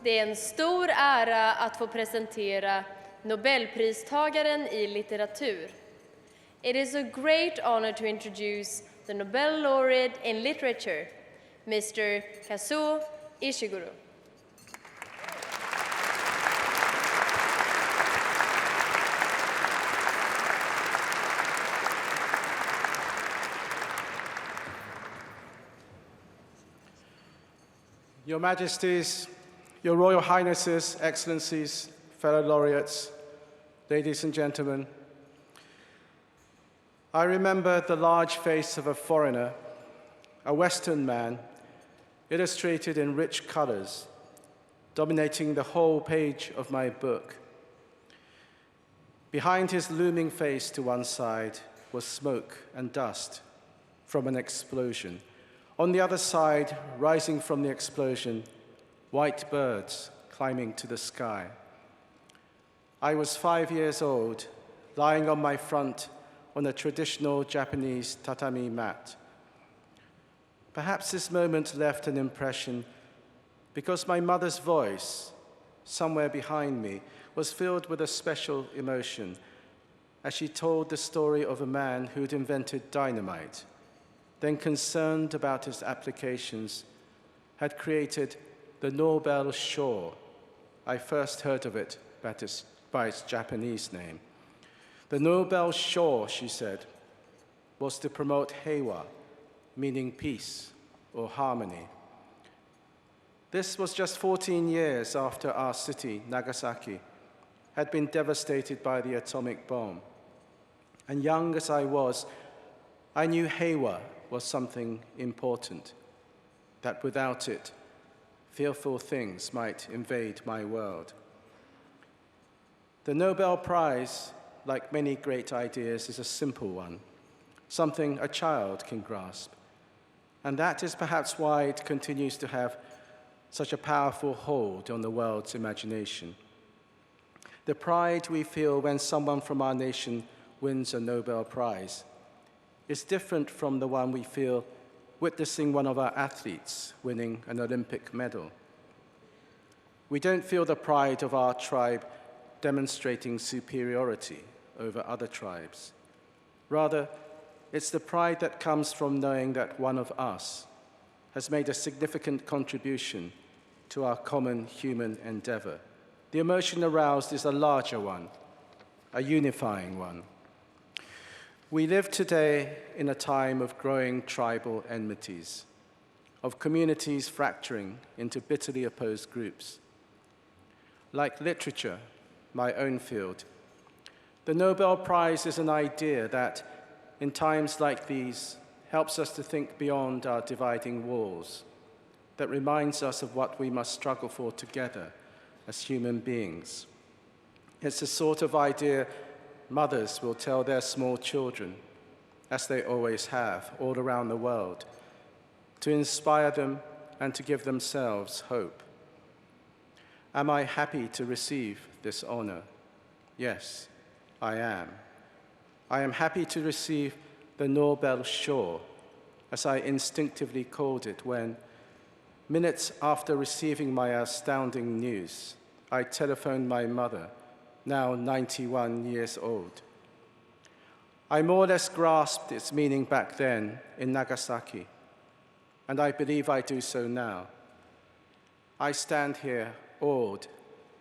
Det är en stor ära att få presentera Nobelpristagaren i litteratur. It is a great honor to introduce the Nobel laureate in literature, Mr. Kazuo Ishiguro. Your Majesties, Your Royal Highnesses, Excellencies, fellow laureates, ladies and gentlemen, I remember the large face of a foreigner, a Western man, illustrated in rich colors, dominating the whole page of my book. Behind his looming face to one side was smoke and dust from an explosion. On the other side, rising from the explosion, white birds climbing to the sky. I was 5 years old, lying on my front on a traditional Japanese tatami mat. Perhaps this moment left an impression because my mother's voice, somewhere behind me, was filled with a special emotion as she told the story of a man who'd invented dynamite, then concerned about its applications, had created the Nobel Shore. I first heard of it by its Japanese name. The Nobel Shore, she said, was to promote heiwa, meaning peace or harmony. This was just 14 years after our city, Nagasaki, had been devastated by the atomic bomb. And young as I was, I knew heiwa was something important, that without it, fearful things might invade my world. The Nobel Prize, like many great ideas, is a simple one, something a child can grasp. And that is perhaps why it continues to have such a powerful hold on the world's imagination. The pride we feel when someone from our nation wins a Nobel Prize is different from the one we feel witnessing one of our athletes winning an Olympic medal. We don't feel the pride of our tribe demonstrating superiority over other tribes. Rather, it's the pride that comes from knowing that one of us has made a significant contribution to our common human endeavor. The emotion aroused is a larger one, a unifying one. We live today in a time of growing tribal enmities, of communities fracturing into bitterly opposed groups. Like literature, my own field, the Nobel Prize is an idea that, in times like these, helps us to think beyond our dividing walls, that reminds us of what we must struggle for together as human beings. It's the sort of idea mothers will tell their small children, as they always have, all around the world, to inspire them and to give themselves hope. Am I happy to receive this honor? Yes, I am. I am happy to receive the Nobel Shore, as I instinctively called it when, minutes after receiving my astounding news, I telephoned my mother, now 91 years old. I more or less grasped its meaning back then in Nagasaki, and I believe I do so now. I stand here awed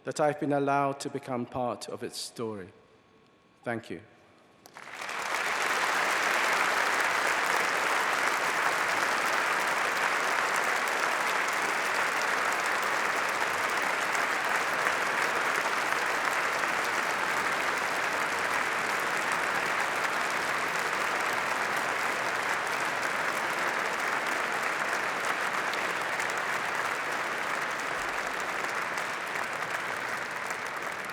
that I've been allowed to become part of its story. Thank you.